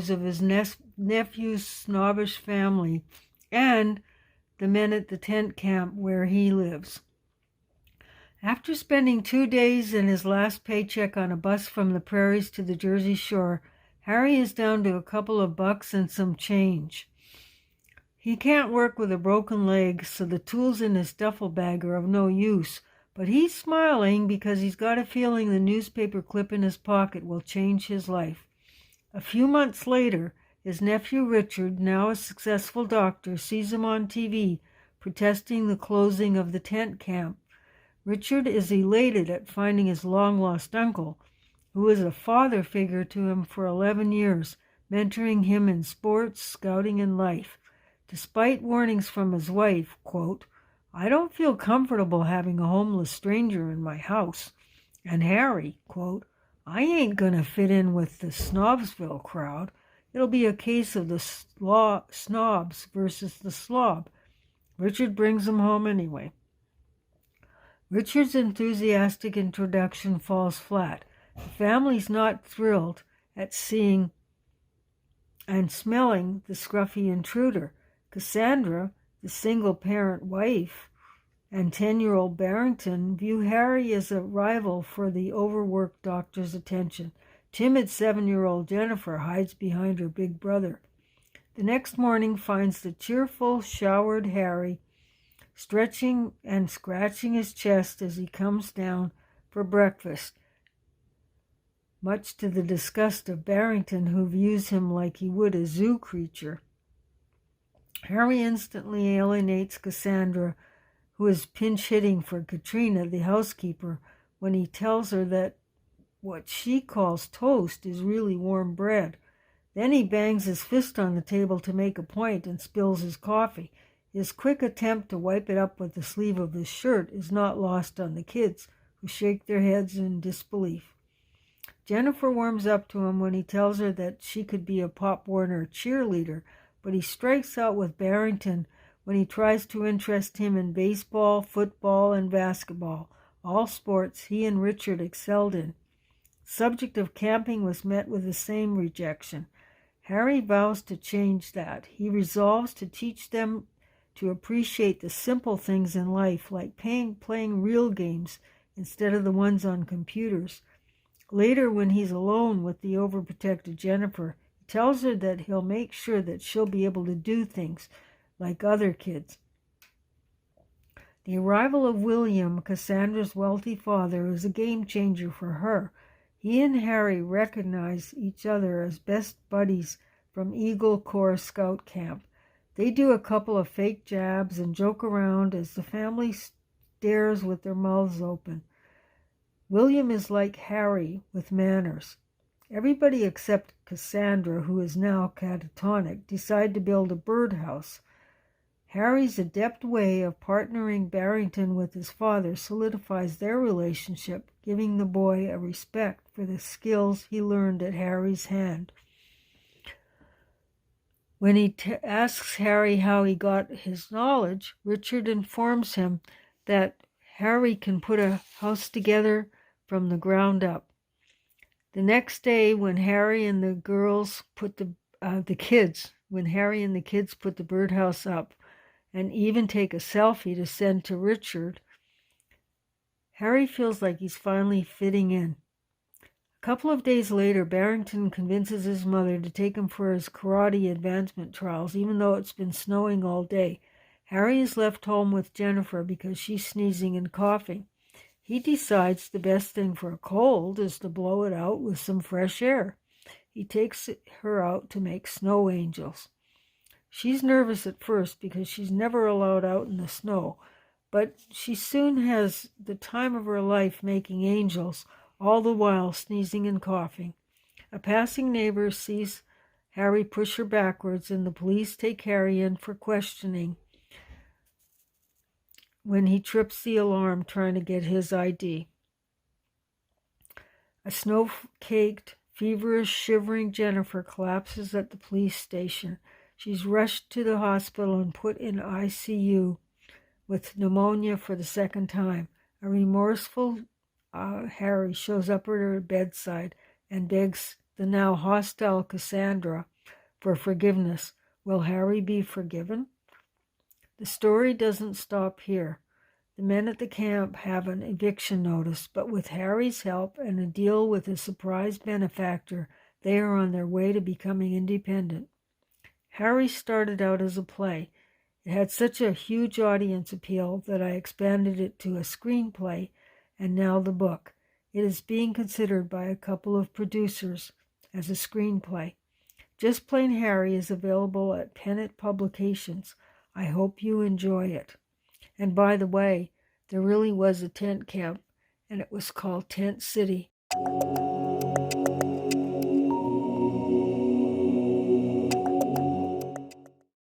lives of his nephew's snobbish family and the men at the tent camp where he lives. After spending 2 days and his last paycheck on a bus from the prairies to the Jersey Shore, Harry is down to a couple of bucks and some change. He can't work with a broken leg, so the tools in his duffel bag are of no use, but he's smiling because he's got a feeling the newspaper clip in his pocket will change his life. A few months later, his nephew Richard, now a successful doctor, sees him on TV protesting the closing of the tent camp. Richard is elated at finding his long-lost uncle, who is a father figure to him for 11 years, mentoring him in sports, scouting, and life. Despite warnings from his wife, quote, "I don't feel comfortable having a homeless stranger in my house." And Harry, quote, "I ain't gonna fit in with the Snobsville crowd. It'll be a case of the snobs versus the slob." Richard brings him home anyway. Richard's enthusiastic introduction falls flat. The family's not thrilled at seeing and smelling the scruffy intruder. Cassandra, the single-parent wife, and 10-year-old Barrington view Harry as a rival for the overworked doctor's attention. Timid 7-year-old Jennifer hides behind her big brother. The next morning finds the cheerful, showered Harry stretching and scratching his chest as he comes down for breakfast, much to the disgust of Barrington, who views him like he would a zoo creature. Harry instantly alienates Cassandra, who is pinch-hitting for Katrina, the housekeeper, when he tells her that what she calls toast is really warm bread. Then he bangs his fist on the table to make a point and spills his coffee. His quick attempt to wipe it up with the sleeve of his shirt is not lost on the kids, who shake their heads in disbelief. Jennifer warms up to him when he tells her that she could be a Pop Warner cheerleader, but he strikes out with Barrington when he tries to interest him in baseball, football, and basketball, all sports he and Richard excelled in. The subject of camping was met with the same rejection. Harry vows to change that. He resolves to teach them to appreciate the simple things in life, like playing real games instead of the ones on computers. Later, when he's alone with the overprotected Jennifer, he tells her that he'll make sure that she'll be able to do things like other kids. The arrival of William, Cassandra's wealthy father, is a game changer for her. He and Harry recognize each other as best buddies from Eagle Corps Scout Camp. They do a couple of fake jabs and joke around as the family stares with their mouths open. William is like Harry with manners. Everybody except Cassandra, who is now catatonic, decide to build a birdhouse. Harry's adept way of partnering Barrington with his father solidifies their relationship, giving the boy a respect for the skills he learned at Harry's hand. When he asks Harry how he got his knowledge, Richard informs him that Harry can put a house together from the ground up. The next day, when Harry and the kids put the birdhouse up and even take a selfie to send to Richard, Harry feels like he's finally fitting in. A couple of days later, Barrington convinces his mother to take him for his karate advancement trials, even though it's been snowing all day. Harry is left home with Jennifer because she's sneezing and coughing. He decides the best thing for a cold is to blow it out with some fresh air. He takes her out to make snow angels. She's nervous at first because she's never allowed out in the snow, but she soon has the time of her life making angels, all the while sneezing and coughing. A passing neighbor sees Harry push her backwards, and the police take Harry in for questioning when he trips the alarm trying to get his ID. A snow-caked, feverish, shivering Jennifer collapses at the police station. She's rushed to the hospital and put in ICU with pneumonia for the second time. A remorseful Harry shows up at her bedside and begs the now hostile Cassandra for forgiveness. Will Harry be forgiven? The story doesn't stop here. The men at the camp have an eviction notice, but with Harry's help and a deal with a surprise benefactor, they are on their way to becoming independent. Harry started out as a play. It had such a huge audience appeal that I expanded it to a screenplay, and now the book. It is being considered by a couple of producers as a screenplay. Just Plain Harry is available at Pennant Publications. I hope you enjoy it. And by the way, there really was a tent camp, and it was called Tent City.